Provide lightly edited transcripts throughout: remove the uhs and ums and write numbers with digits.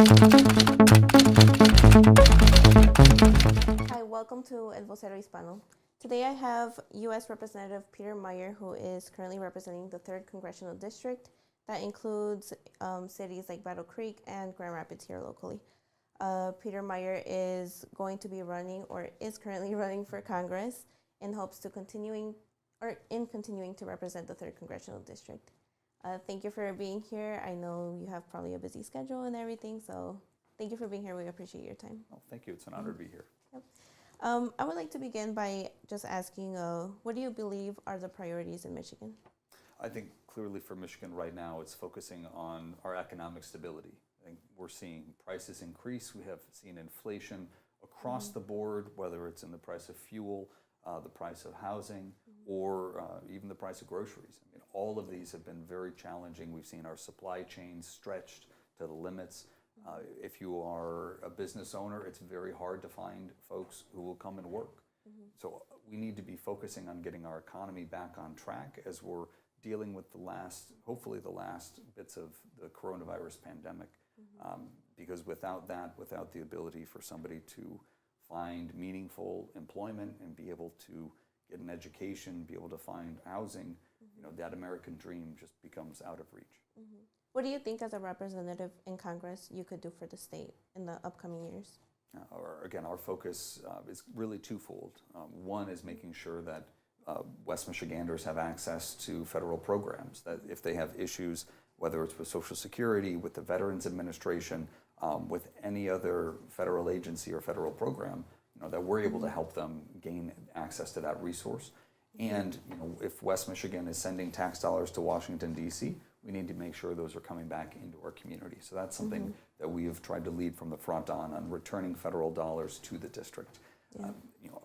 Hi, welcome to El Vocero Hispano. Today I have US Representative Peter Meijer, who is currently representing the 3rd Congressional District. That includes cities like Battle Creek and Grand Rapids here locally. Peter Meijer is going to be running, or is currently running for Congress, in hopes to continuing to represent the 3rd Congressional District. Thank you for being here. I know you have probably a busy schedule and everything, so thank you for being here. We appreciate your time. Oh, thank you. It's an honor to be here. Yep. I would like to begin by just asking, what do you believe are the priorities in Michigan? I think clearly for Michigan right now, it's focusing on our economic stability. I think we're seeing prices increase. We have seen inflation across the board, whether it's in the price of fuel, the price of housing, or even the price of groceries. I mean, all of these have been very challenging. We've seen our supply chains stretched to the limits. If you are a business owner, it's very hard to find folks who will come and work. So we need to be focusing on getting our economy back on track as we're dealing with hopefully the last bits of the coronavirus pandemic. Because without that, without the ability for somebody to find meaningful employment and be able to get an education, be able to find housing, that American dream just becomes out of reach. What do you think, as a representative in Congress, you could do for the state in the upcoming years? Our focus is really twofold. One is making sure that West Michiganders have access to federal programs, that if they have issues, whether it's with Social Security, with the Veterans Administration, with any other federal agency or federal program, that we're able to help them gain access to that resource. And if West Michigan is sending tax dollars to Washington, D.C., we need to make sure those are coming back into our community. So that's something that we have tried to lead from the front on returning federal dollars to the district. Yeah.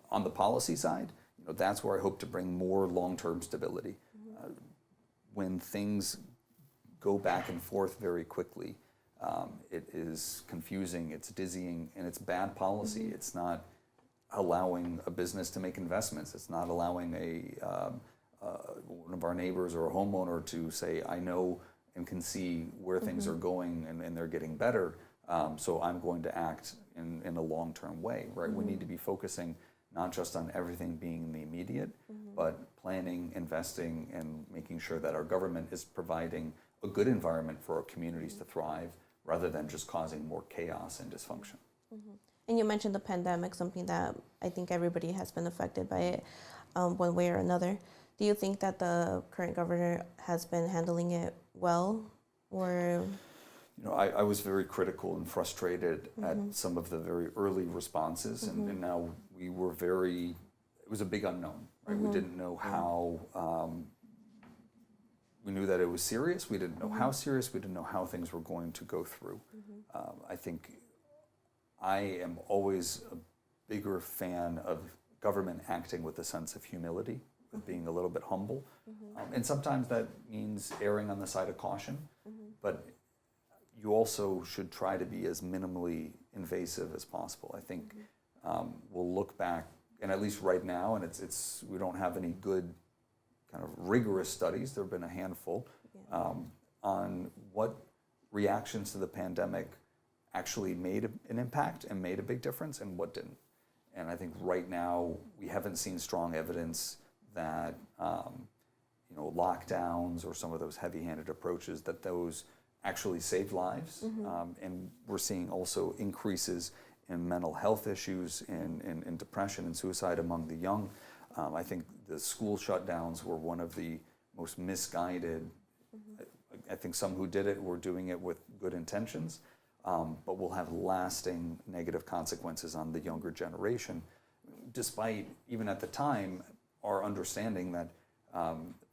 On the policy side, that's where I hope to bring more long-term stability. When things go back and forth very quickly, it is confusing, it's dizzying, and it's bad policy. It's not allowing a business to make investments. It's not allowing one of our neighbors or a homeowner to say, I know and can see where things are going and they're getting better, so I'm going to act in a long-term way, right? We need to be focusing not just on everything being in the immediate, but planning, investing, and making sure that our government is providing a good environment for our communities to thrive, rather than just causing more chaos and dysfunction. And you mentioned the pandemic, something that I think everybody has been affected by it one way or another. Do you think that the current governor has been handling it well, or? I was very critical and frustrated at some of the very early responses, and now it was a big unknown, right? We didn't know how, we knew that it was serious, we didn't know how serious, we didn't know how things were going to go through. I think I am always a bigger fan of government acting with a sense of humility, with being a little bit humble. And sometimes that means erring on the side of caution, but you also should try to be as minimally invasive as possible. I think we'll look back, and at least right now, and we don't have any good kind of rigorous studies, there have been a handful, on what reactions to the pandemic actually made an impact and made a big difference and what didn't. And I think right now we haven't seen strong evidence that lockdowns or some of those heavy-handed approaches, that those actually saved lives. And we're seeing also increases in mental health issues and depression and suicide among the young. I think the school shutdowns were one of the most misguided. I think some who did it were doing it with good intentions, but will have lasting negative consequences on the younger generation, despite, even at the time, our understanding that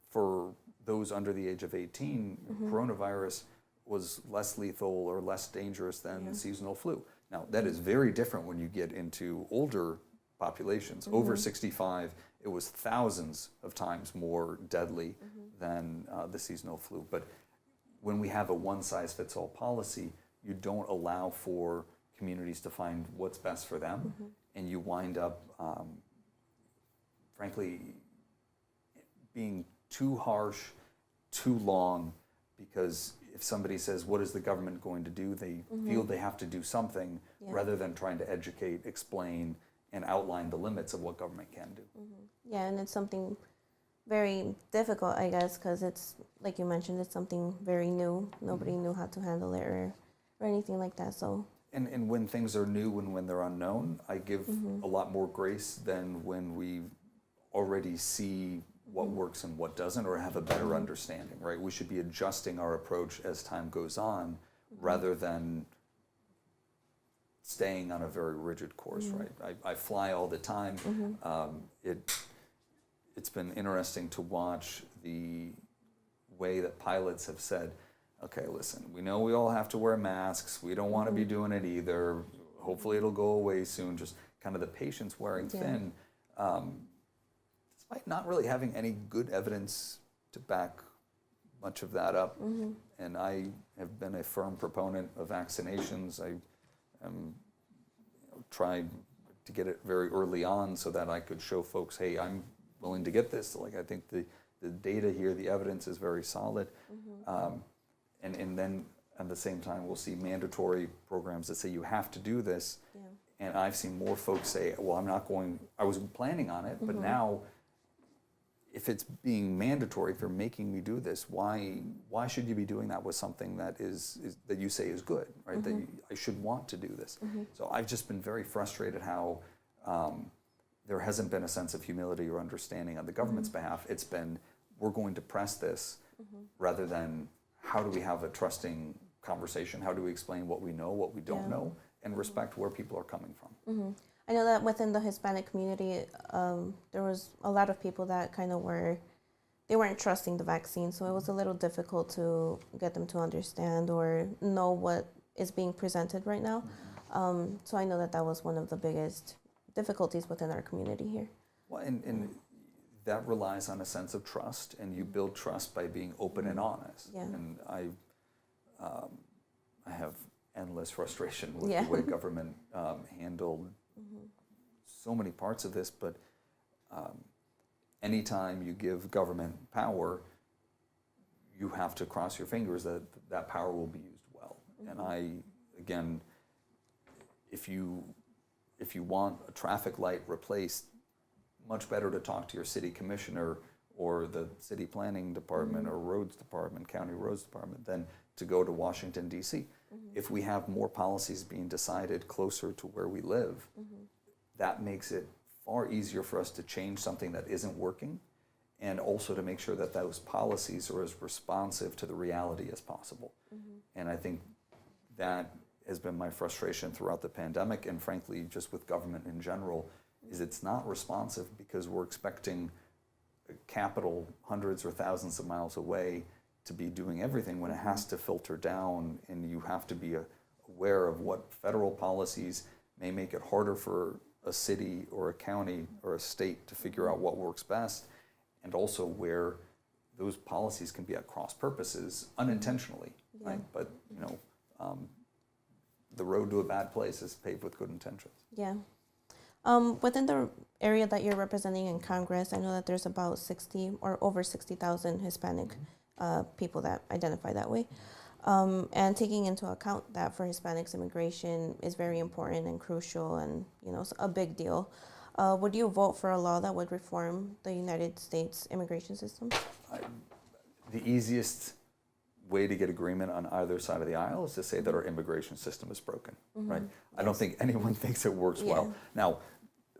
for those under the age of 18, coronavirus was less lethal or less dangerous than seasonal flu. Now, that is very different when you get into older populations. Over 65, it was thousands of times more deadly than the seasonal flu. But when we have a one-size-fits-all policy, you don't allow for communities to find what's best for them, and you wind up, frankly, being too harsh, too long, because if somebody says, what is the government going to do, they feel they have to do something rather than trying to educate, explain, and outline the limits of what government can do. Yeah, and it's something very difficult, I guess, because it's, like you mentioned, it's something very new. Nobody knew how to handle it or anything like that, so. And when things are new and when they're unknown, I give a lot more grace than when we already see what works and what doesn't, or have a better understanding, right? We should be adjusting our approach as time goes on, rather than staying on a very rigid course, right? I fly all the time. It's been interesting to watch the way that pilots have said, okay, listen, we know we all have to wear masks. We don't want to be doing it either. Hopefully it'll go away soon. Just kind of the patience wearing thin. Despite not really having any good evidence to back much of that up. And I have been a firm proponent of vaccinations. I tried to get it very early on so that I could show folks, hey, I'm willing to get this. Like, I think the data here, the evidence is very solid. And then at the same time, we'll see mandatory programs that say you have to do this. And I've seen more folks say, well, I'm not going, I was planning on it, but now if it's being mandatory, if you're making me do this, why should you be doing that with something that is that you say is good, right? That I should want to do this. So I've just been very frustrated how there hasn't been a sense of humility or understanding on the government's behalf. It's been, we're going to press this, rather than how do we have a trusting conversation? How do we explain what we know, what we don't know, and respect where people are coming from? I know that within the Hispanic community, there was a lot of people that kind of they weren't trusting the vaccine, so it was a little difficult to get them to understand or know what is being presented right now. So I know that that was one of the biggest difficulties within our community here. Well, and that relies on a sense of trust, and you build trust by being open and honest. And I have endless frustration with the way government handled so many parts of this, but anytime you give government power, you have to cross your fingers that that power will be used well. And again, if you want a traffic light replaced, much better to talk to your city commissioner or the city planning department or roads department, county roads department, than to go to Washington, D.C. If we have more policies being decided closer to where we live, that makes it far easier for us to change something that isn't working, and also to make sure that those policies are as responsive to the reality as possible. And I think that has been my frustration throughout the pandemic, and frankly, just with government in general, is it's not responsive because we're expecting a capital hundreds or thousands of miles away to be doing everything when it has to filter down, and you have to be aware of what federal policies may make it harder for a city or a county or a state to figure out what works best, and also where those policies can be at cross purposes unintentionally, right? But the road to a bad place is paved with good intentions. Within the area that you're representing in Congress, I know that there's about 60 or over 60,000 Hispanic people that identify that way. And taking into account that for Hispanics, immigration is very important and crucial and, it's a big deal. Would you vote for a law that would reform the United States immigration system? The easiest way to get agreement on either side of the aisle is to say that our immigration system is broken, right? I don't think anyone thinks it works well. Now,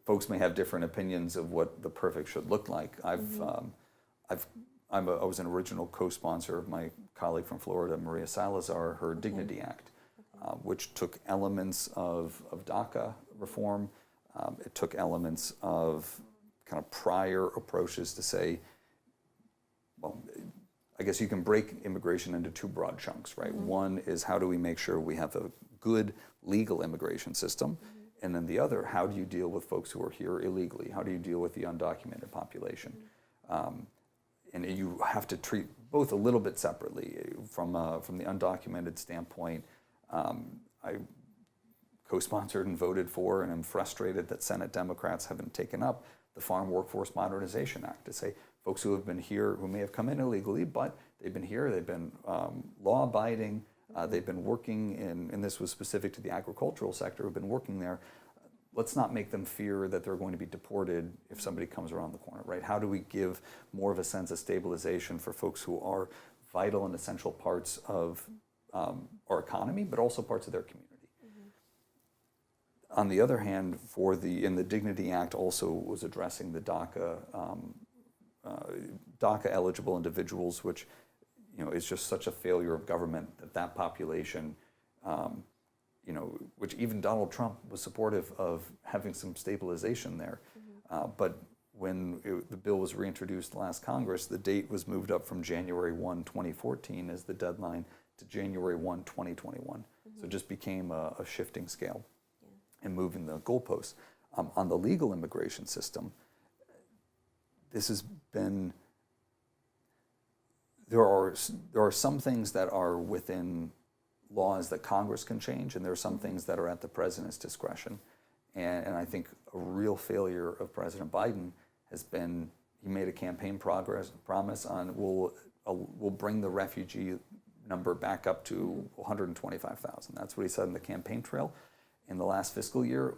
folks may have different opinions of what the perfect should look like. I was an original co-sponsor of my colleague from Florida, Maria Salazar, her Dignity Act, which took elements of DACA reform. It took elements of kind of prior approaches to say, well, I guess you can break immigration into two broad chunks, right? One is how do we make sure we have a good legal immigration system? And then the other, how do you deal with folks who are here illegally? How do you deal with the undocumented population? And you have to treat both a little bit separately. From the undocumented standpoint, I co-sponsored and voted for, and I'm frustrated that Senate Democrats haven't taken up the Farm Workforce Modernization Act to say folks who have been here, who may have come in illegally, but they've been here, they've been law-abiding, they've been working in, and this was specific to the agricultural sector, who've been working there. Let's not make them fear that they're going to be deported if somebody comes around the corner, right? How do we give more of a sense of stabilization for folks who are vital and essential parts of our economy, but also parts of their community? On the other hand, in the Dignity Act also was addressing the DACA eligible individuals, which is just such a failure of government that population, which even Donald Trump was supportive of having some stabilization there. But when the bill was reintroduced last Congress, the date was moved up from January 1, 2014 as the deadline to January 1, 2021. So it just became a shifting scale and moving the goalposts. On the legal immigration system, this has been, there are some things that are within laws that Congress can change, and there are some things that are at the president's discretion. And I think a real failure of President Biden has been, he made a campaign promise on we'll bring the refugee number back up to 125,000. That's what he said in the campaign trail. In the last fiscal year,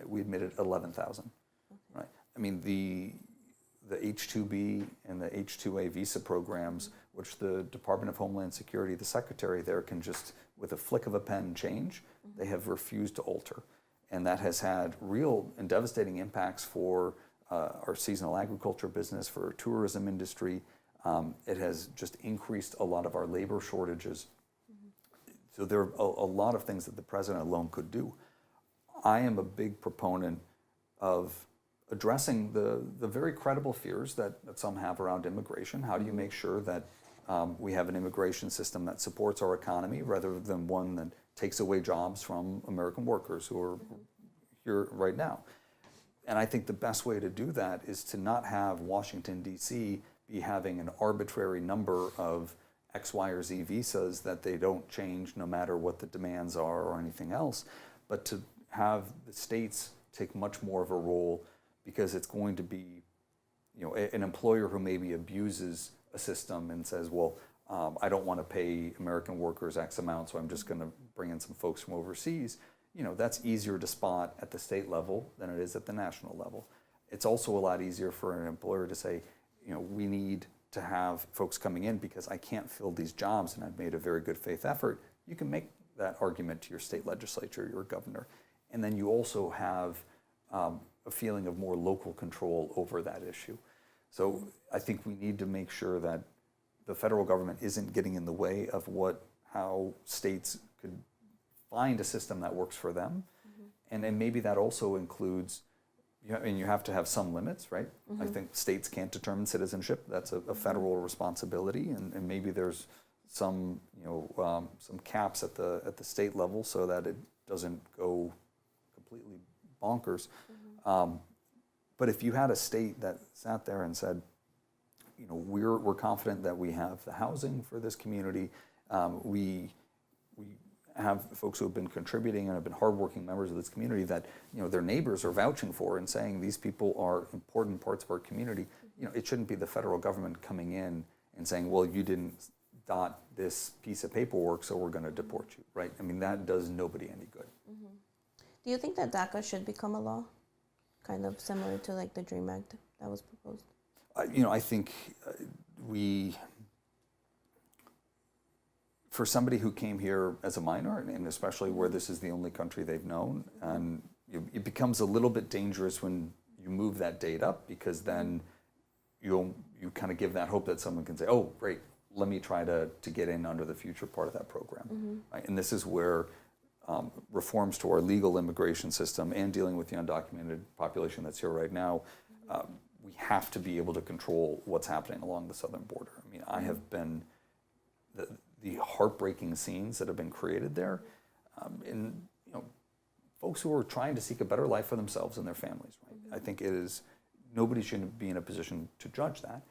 we admitted 11,000. Right? I mean, the H-2B and the H-2A visa programs, which the Department of Homeland Security, the secretary there can just, with a flick of a pen, change, they have refused to alter. And that has had real and devastating impacts for our seasonal agriculture business, for our tourism industry. It has just increased a lot of our labor shortages. So there are a lot of things that the president alone could do. I am a big proponent of addressing the very credible fears that some have around immigration. How do you make sure that we have an immigration system that supports our economy rather than one that takes away jobs from American workers who are here right now? And I think the best way to do that is to not have Washington, D.C. be having an arbitrary number of X, Y, or Z visas that they don't change no matter what the demands are or anything else, but to have the states take much more of a role, because it's going to be, an employer who maybe abuses a system and says, well, I don't want to pay American workers X amount, so I'm just going to bring in some folks from overseas. That's easier to spot at the state level than it is at the national level. It's also a lot easier for an employer to say, we need to have folks coming in because I can't fill these jobs and I've made a very good faith effort. You can make that argument to your state legislature, your governor. And then you also have a feeling of more local control over that issue. So I think we need to make sure that the federal government isn't getting in the way of how states could find a system that works for them. And then maybe that also includes, you have to have some limits, right? I think states can't determine citizenship. That's a federal responsibility, and maybe there's some caps at the state level so that it doesn't go completely bonkers. But if you had a state that sat there and said, we're confident that we have the housing for this community, we have folks who have been contributing and have been hardworking members of this community that their neighbors are vouching for and saying these people are important parts of our community. It shouldn't be the federal government coming in and saying, well, you didn't dot this piece of paperwork, so we're going to deport you, right? I mean, that does nobody any good. Do you think that DACA should become a law, kind of similar to like the DREAM Act that was proposed? I think for somebody who came here as a minor, and especially where this is the only country they've known, and it becomes a little bit dangerous when you move that date up, because then you kind of give that hope that someone can say, oh, great, let me try to get in under the future part of that program. Right? And this is where reforms to our legal immigration system and dealing with the undocumented population that's here right now, we have to be able to control what's happening along the southern border. I mean, I have been, the heartbreaking scenes that have been created there, and folks who are trying to seek a better life for themselves and their families. Right? I think nobody should be in a position to judge that.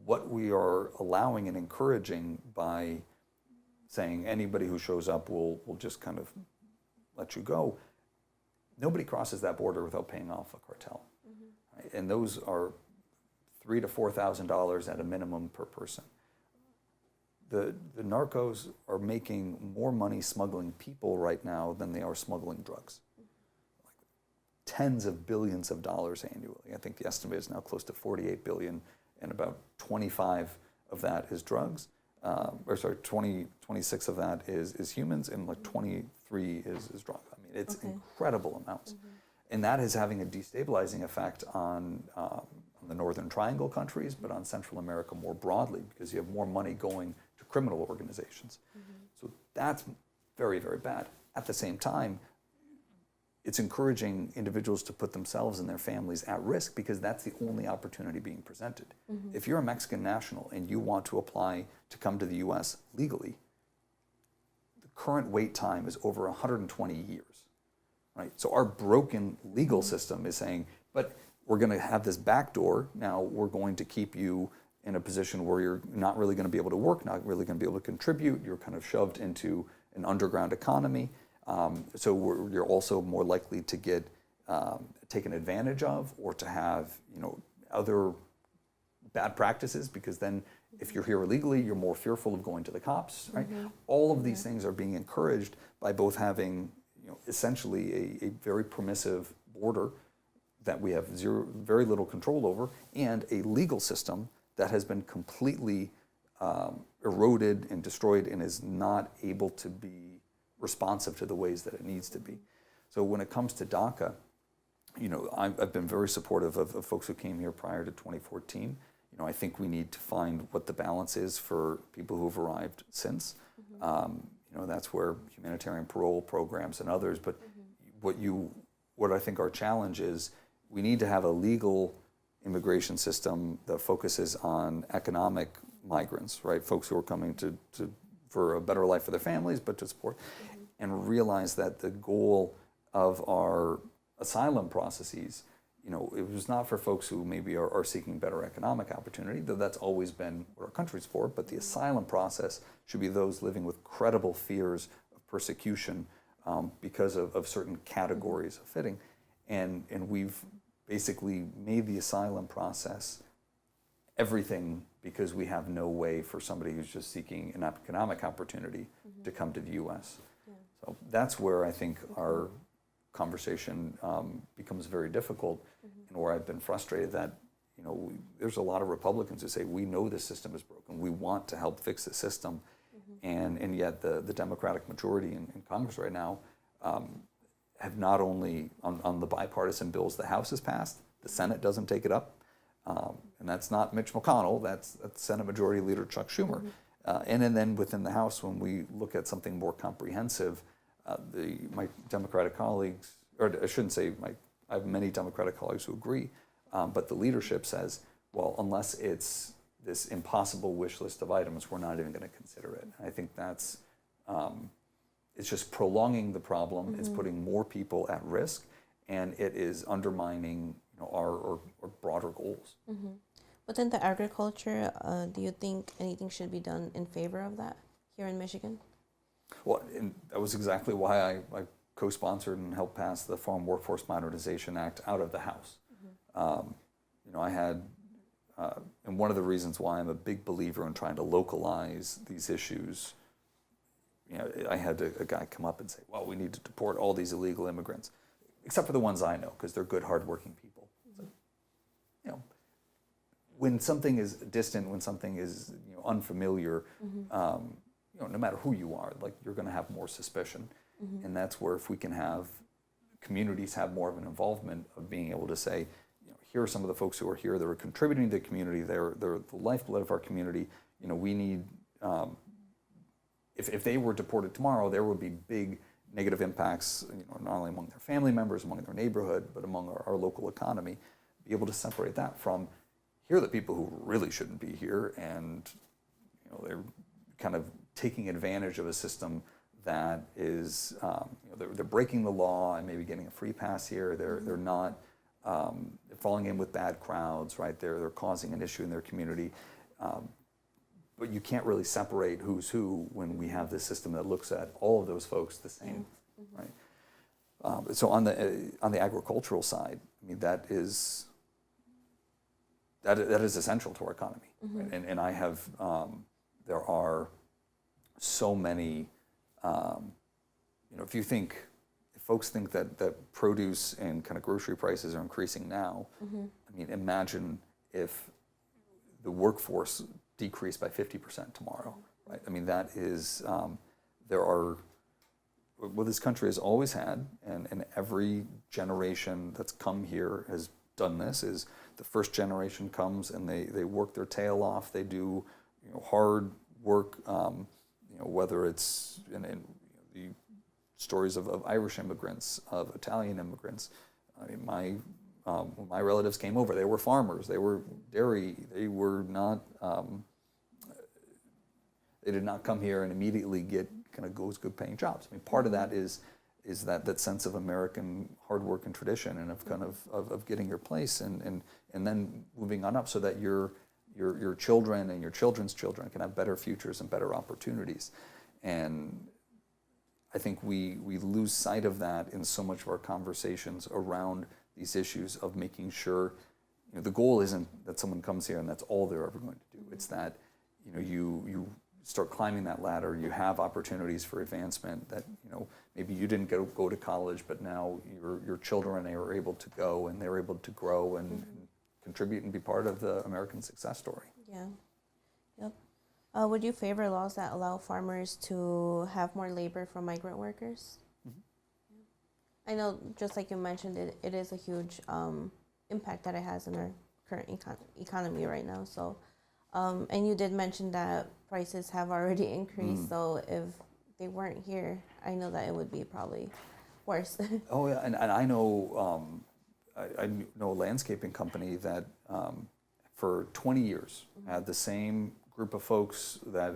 What we are allowing and encouraging by saying anybody who shows up will just kind of let you go, nobody crosses that border without paying off a cartel. Right? And those are $3,000 to $4,000 at a minimum per person. the narcos are making more money smuggling people right now than they are smuggling drugs. Like tens of billions of dollars annually. I think the estimate is now close to 48 billion, and about 25 of that is drugs. 26 of that is humans, and like 23 is drugs. I mean, it's incredible amounts. And that is having a destabilizing effect on the Northern Triangle countries, but on Central America more broadly, because you have more money going to criminal organizations. So that's very, very bad. At the same time, it's encouraging individuals to put themselves and their families at risk, because that's the only opportunity being presented. If you're a Mexican national and you want to apply to come to the US legally, the current wait time is over 120 years. Right? So our broken legal system is saying, but we're going to have this back door. Now we're going to keep you in a position where you're not really going to be able to work, not really going to be able to contribute. You're kind of shoved into an underground economy. So you're also more likely to get taken advantage of, or to have other bad practices, because then if you're here illegally, you're more fearful of going to the cops. Right? All of these things are being encouraged by both having essentially a very permissive border that we have very little control over, and a legal system that has been completely eroded and destroyed and is not able to be responsive to the ways that it needs to be. So when it comes to DACA, I've been very supportive of folks who came here prior to 2014. I think we need to find what the balance is for people who have arrived since. That's where humanitarian parole programs and others, but what I think our challenge is, we need to have a legal immigration system that focuses on economic migrants, right? Folks who are coming for a better life for their families, but to support, and realize that the goal of our asylum processes, it was not for folks who maybe are seeking better economic opportunity, though that's always been what our country's for, but the asylum process should be those living with credible fears of persecution because of certain categories of fitting. And we've basically made the asylum process everything, because we have no way for somebody who's just seeking an economic opportunity to come to the US. So that's where I think our conversation becomes very difficult, and where I've been frustrated that there's a lot of Republicans who say, we know this system is broken, we want to help fix the system, and yet the Democratic majority in Congress right now have not only on the bipartisan bills the House has passed, the Senate doesn't take it up, and that's not Mitch McConnell, that's Senate Majority Leader Chuck Schumer. And then within the House, when we look at something more comprehensive, my Democratic colleagues, or I shouldn't say I have many Democratic colleagues who agree, but the leadership says, well, unless it's this impossible wish list of items, we're not even going to consider it. And I think that's, it's just prolonging the problem, it's putting more people at risk, and it is undermining our broader goals. Within the agriculture, do you think anything should be done in favor of that here in Michigan? Well, and that was exactly why I co-sponsored and helped pass the Farm Workforce Modernization Act out of the House. I had, and one of the reasons why I'm a big believer in trying to localize these issues, I had a guy come up and say, well, we need to deport all these illegal immigrants, except for the ones I know, because they're good, hardworking people. So, when something is distant, when something is unfamiliar, no matter who you are, like, you're going to have more suspicion. And that's where, if we can have communities have more of an involvement of being able to say, here are some of the folks who are here that are contributing to the community, they're the lifeblood of our community. We need, if they were deported tomorrow, there would be big negative impacts, not only among their family members, among their neighborhood, but among our local economy. Be able to separate that from, here are the people who really shouldn't be here, and they're kind of taking advantage of a system that is, they're breaking the law and maybe getting a free pass here. They're not they're falling in with bad crowds, right? They're causing an issue in their community. But you can't really separate who's who when we have this system that looks at all of those folks the same, right? So on the agricultural side, I mean, that is essential to our economy, right? And I have there are so many, if folks think that produce and kind of grocery prices are increasing now, I mean, imagine if the workforce decreased by 50% tomorrow, right? I mean, that is, what this country has always had, and every generation that's come here has done this, is the first generation comes and they work their tail off, they do hard work, whether it's in the stories of Irish immigrants, of Italian immigrants. I mean, when my relatives came over, they were farmers, they were dairy, they were not, they did not come here and immediately get kind of good paying jobs. I mean, part of that is that sense of American hard work and tradition, and of kind of getting your place, and then moving on up so that your children and your children's children can have better futures and better opportunities. And I think we lose sight of that in so much of our conversations around these issues of making sure, the goal isn't that someone comes here and that's all they're ever going to do. It's that, you start climbing that ladder, you have opportunities for advancement that, maybe you didn't go to college, but now your children are able to go, and they're able to grow and contribute and be part of the American success story. Yeah. Yep. Would you favor laws that allow farmers to have more labor from migrant workers? I know, just like you mentioned, it is a huge impact that it has in our current economy right now. So, and you did mention that prices have already increased. So if they weren't here, I know that it would be probably worse. Oh yeah, and I know I know a landscaping company that for 20 years had the same group of folks that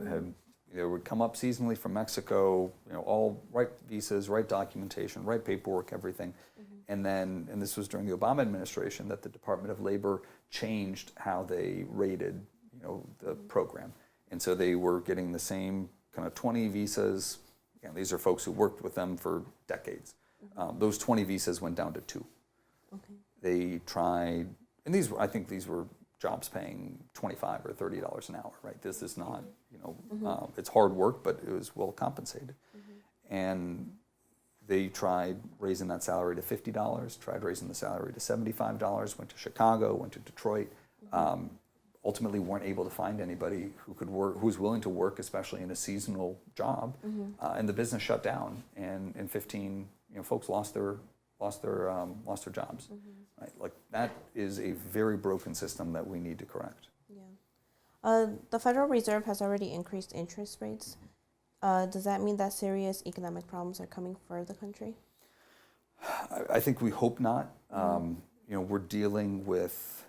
would come up seasonally from Mexico, all right visas, right documentation, right paperwork, everything. And this was during the Obama administration, that the Department of Labor changed how they rated, the program. And so they were getting the same kind of 20 visas. Again, these are folks who worked with them for decades. Those 20 visas went down to 2. Okay. They tried, and I think these were jobs paying $25 or $30 an hour, right? This is not, it's hard work, but it was well compensated. And they tried raising that salary to $50, tried raising the salary to $75, went to Chicago, went to Detroit, ultimately weren't able to find anybody who could work, who was willing to work, especially in a seasonal job, and the business shut down, and in 15, folks lost their jobs. Right? Like, that is a very broken system that we need to correct. Yeah. The Federal Reserve has already increased interest rates. Does that mean that serious economic problems are coming for the country? I think we hope not. We're dealing with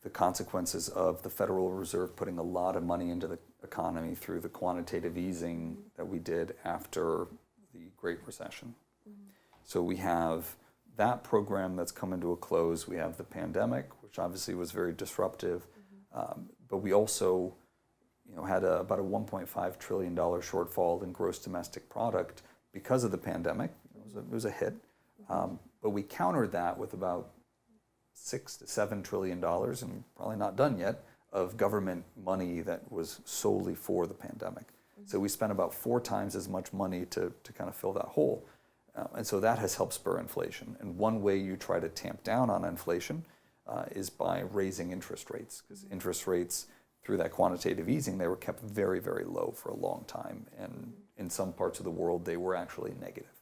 the consequences of the Federal Reserve putting a lot of money into the economy through the quantitative easing that we did after the Great Recession. So we have that program that's coming to a close. We have the pandemic, which obviously was very disruptive, but we also had about a $1.5 trillion shortfall in gross domestic product because of the pandemic. It was a hit, but we countered that with about $6 to $7 trillion, and probably not done yet, of government money that was solely for the pandemic. So we spent about 4 times as much money to kind of fill that hole. And so that has helped spur inflation. And one way you try to tamp down on inflation is by raising interest rates, because interest rates, through that quantitative easing, they were kept very, very low for a long time. And in some parts of the world, they were actually negative,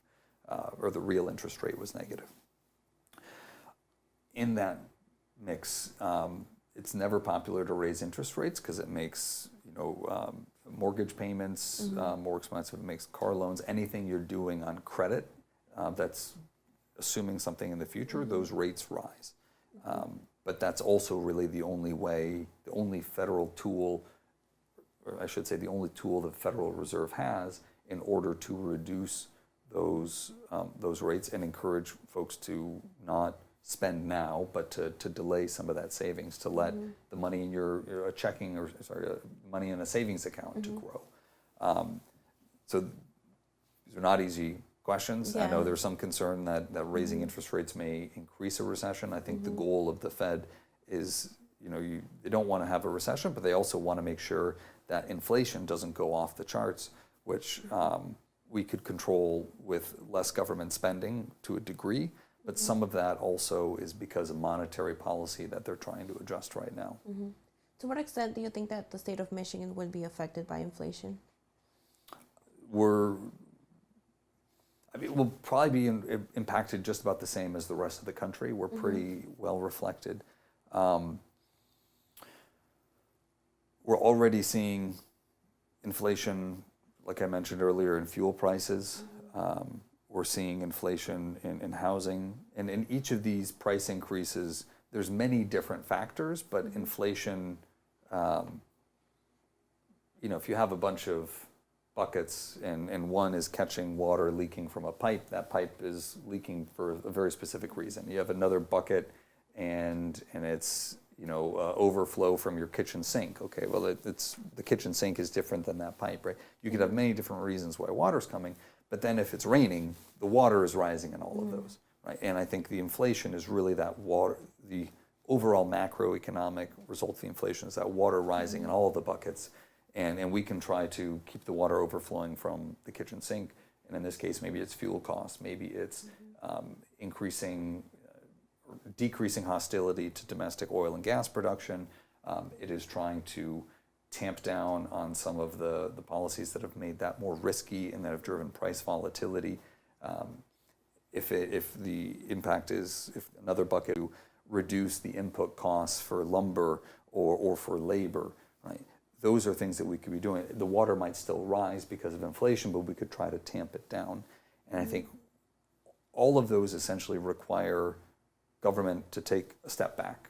or the real interest rate was negative. In that mix, it's never popular to raise interest rates because it makes mortgage payments more expensive. It makes car loans, anything you're doing on credit that's assuming something in the future, those rates rise. But that's also really the only way, the only federal tool, or I should say the only tool the Federal Reserve has in order to reduce those rates and encourage folks to not spend now, but to delay some of that savings, to let the money in your checking, or money in a savings account to grow. So these are not easy questions. Yeah. I know there's some concern that raising interest rates may increase a recession. I think the goal of the Fed is, they don't want to have a recession, but they also want to make sure that inflation doesn't go off the charts, which we could control with less government spending to a degree, but some of that also is because of monetary policy that they're trying to adjust right now. To what extent do you think that the state of Michigan would be affected by inflation? We'll probably be impacted just about the same as the rest of the country. We're pretty well reflected. We're already seeing inflation, like I mentioned earlier, in fuel prices. We're seeing inflation in housing. And in each of these price increases, there's many different factors, but inflation, if you have a bunch of buckets and one is catching water leaking from a pipe, that pipe is leaking for a very specific reason. You have another bucket and it's overflow from your kitchen sink. Okay, well it's the kitchen sink is different than that pipe, right? You could have many different reasons why water's coming, but then if it's raining, the water is rising in all of those, right? And I think the inflation is really that water, the overall macroeconomic result of the inflation is that water rising in all of the buckets. And we can try to keep the water overflowing from the kitchen sink. And in this case, maybe it's fuel costs, maybe it's decreasing hostility to domestic oil and gas production. It is trying to tamp down on some of the policies that have made that more risky and that have driven price volatility. If the impact is, if another bucket to reduce the input costs for lumber or for labor, right? Those are things that we could be doing. The water might still rise because of inflation, but we could try to tamp it down. And I think all of those essentially require government to take a step back.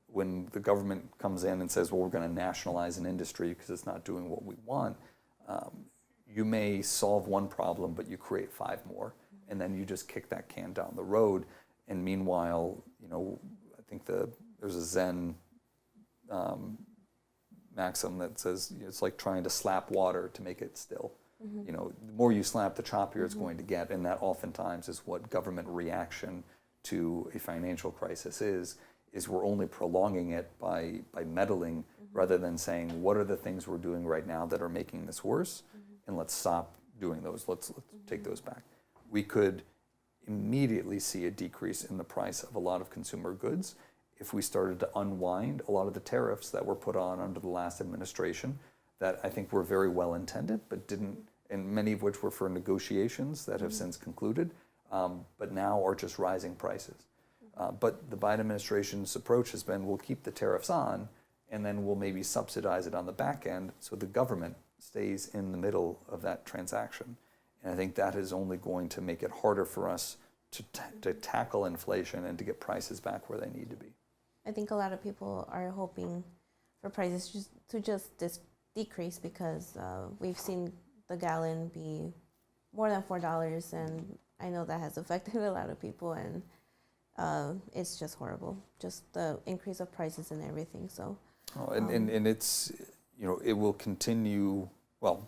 When the government comes in and says, well, we're going to nationalize an industry because it's not doing what we want, you may solve one problem, but you create 5 more. And then you just kick that can down the road. And meanwhile, I think there's a Zen maxim that says it's like trying to slap water to make it still. The more you slap, the choppier it's going to get, and that oftentimes is what government reaction to a financial crisis is we're only prolonging it by meddling rather than saying, what are the things we're doing right now that are making this worse, and let's stop doing those, let's take those back. We could immediately see a decrease in the price of a lot of consumer goods if we started to unwind a lot of the tariffs that were put on under the last administration that I think were very well intended, but didn't, and many of which were for negotiations that have since concluded, but now are just rising prices. But the Biden administration's approach has been, we'll keep the tariffs on, and then we'll maybe subsidize it on the back end so the government stays in the middle of that transaction. And I think that is only going to make it harder for us to tackle inflation and to get prices back where they need to be. I think a lot of people are hoping for prices to just decrease because we've seen the gallon be more than $4, and I know that has affected a lot of people, and it's just horrible, just the increase of prices and everything. So, and it's, it will continue. Well,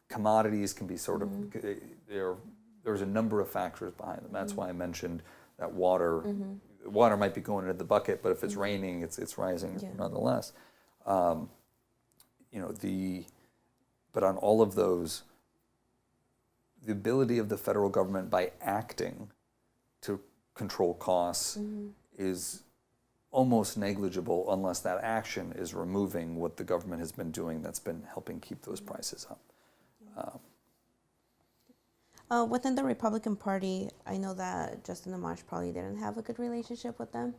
commodities can be sort of there's a number of factors behind them. That's why I mentioned that water might be going into the bucket, but if it's raining, it's rising nonetheless. But on all of those, the ability of the federal government by acting to control costs is almost negligible unless that action is removing what the government has been doing that's been helping keep those prices up. Within the Republican Party, I know that Justin Amash probably didn't have a good relationship with them.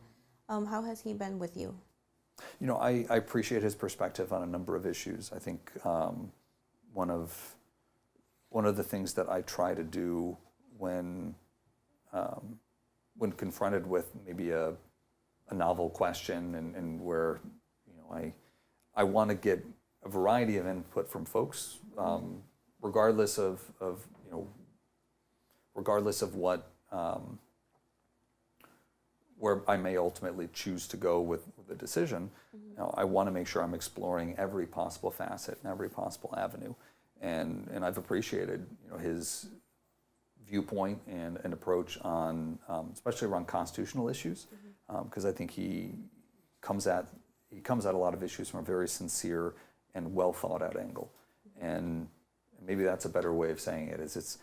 How has he been with you? I appreciate his perspective on a number of issues. I think one of the things that I try to do when confronted with maybe a novel question and where I want to get a variety of input from folks, regardless of what where I may ultimately choose to go with the decision. I want to make sure I'm exploring every possible facet and every possible avenue, and I've appreciated his viewpoint and approach on especially around constitutional issues, because I think he comes at a lot of issues from a very sincere and well thought out angle. And maybe that's a better way of saying it, is it's,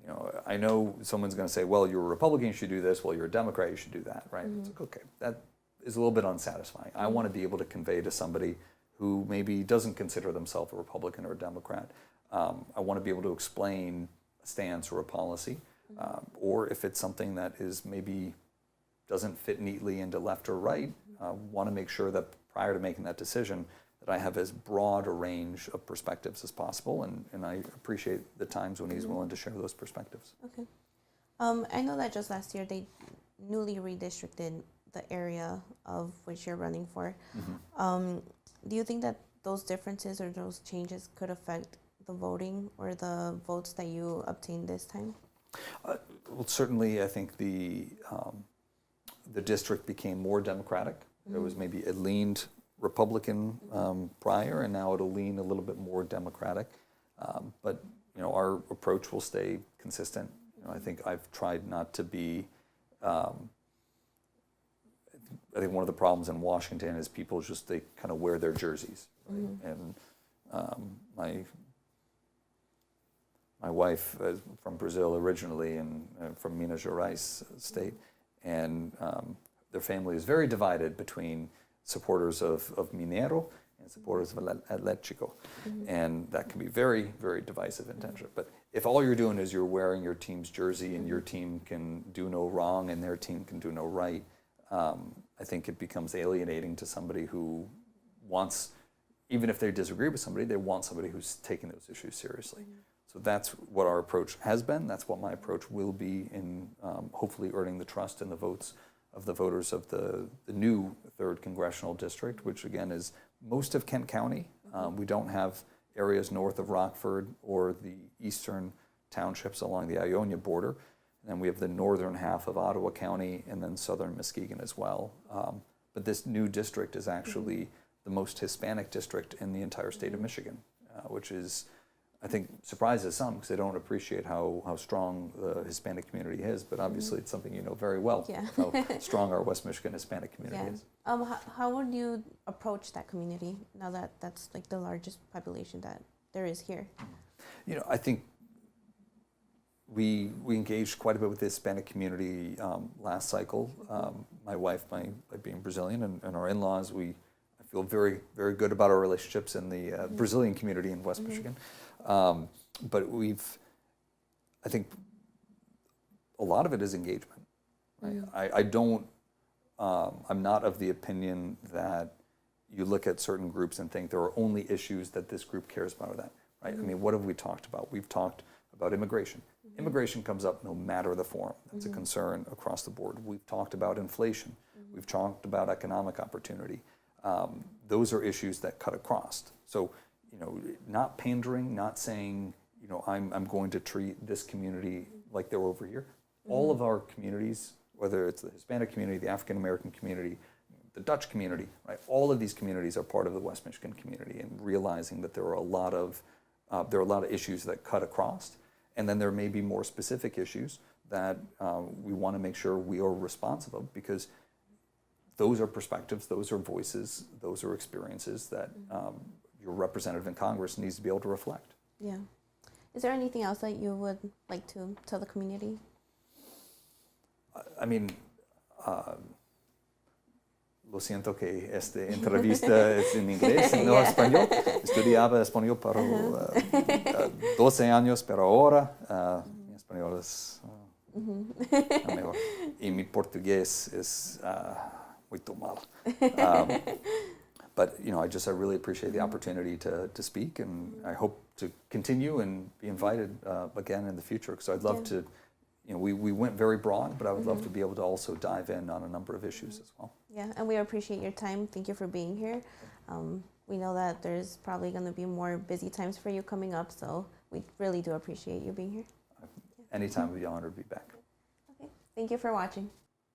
you know, I know someone's going to say, well, you're a Republican, you should do this. Well, you're a Democrat, you should do that, right? It's like, okay, that is a little bit unsatisfying. I want to be able to convey to somebody who maybe doesn't consider themselves a Republican or a Democrat. I want to be able to explain a stance or a policy, or if it's something that is maybe doesn't fit neatly into left or right, want to make sure that prior to making that decision, that I have as broad a range of perspectives as possible, and I appreciate the times when he's willing to share those perspectives. Okay. I know that just last year they newly redistricted the area of which you're running for. Do you think that those differences or those changes could affect the voting or the votes that you obtained this time? Well, certainly I think the district became more Democratic. There was maybe it leaned Republican prior, and now it'll lean a little bit more Democratic. But you know, our approach will stay consistent. You know, I think I've tried not to be. I think one of the problems in Washington is people just they kind of wear their jerseys, right? And my wife is from Brazil originally, and from Minas Gerais state, and their family is very divided between supporters of Mineiro and supporters of Atlético. And that can be very, very divisive in tension. But if all you're doing is you're wearing your team's jersey and your team can do no wrong and their team can do no right, I think it becomes alienating to somebody who wants, even if they disagree with somebody, they want somebody who's taking those issues seriously. So that's what our approach has been. That's what my approach will be in hopefully earning the trust and the votes of the voters of the new 3rd Congressional District, which again is most of Kent County. We don't have areas north of Rockford or the eastern townships along the Ionia border. And then we have the northern half of Ottawa County and then southern Muskegon as well. But this new district is actually the most Hispanic district in the entire state of Michigan, which is, I think, surprises some because they don't appreciate how strong the Hispanic community is. But obviously it's something you know very well, how strong our West Michigan Hispanic community is. How would you approach that community now that that's like the largest population that there is here? You know, I think we engaged quite a bit with the Hispanic community last cycle. My wife, by being Brazilian, and our in-laws, I feel very, very good about our relationships in the Brazilian community in West Michigan. But I think a lot of it is engagement. Right? I'm not of the opinion that you look at certain groups and think there are only issues that this group cares about or that. Right? I mean, what have we talked about? We've talked about immigration. Immigration comes up no matter the form. That's a concern across the board. We've talked about inflation. We've talked about economic opportunity. Those are issues that cut across. So, you know, not pandering, not saying, you know, I'm going to treat this community like they're over here. All of our communities, whether it's the Hispanic community, the African American community, the Dutch community, right? All of these communities are part of the West Michigan community, and realizing that there are a lot of issues that cut across. And then there may be more specific issues that we want to make sure we are responsive of, because those are perspectives, those are voices, those are experiences that your representative in Congress needs to be able to reflect. Yeah. Is there anything else that you would like to tell the community? I mean, lo siento que esta entrevista es en inglés, no español. Estudiaba español para 12 años, pero ahora mi español es mejor. Y mi portugués es muy mal. But you know, I really appreciate the opportunity to speak, and I hope to continue and be invited again in the future, because I'd love to. You know, we went very broad, but I would love to be able to also dive in on a number of issues as well. Yeah, and we appreciate your time. Thank you for being here. We know that there's probably going to be more busy times for you coming up, so we really do appreciate you being here. Anytime, we'd be honored to be back. Okay, thank you for watching.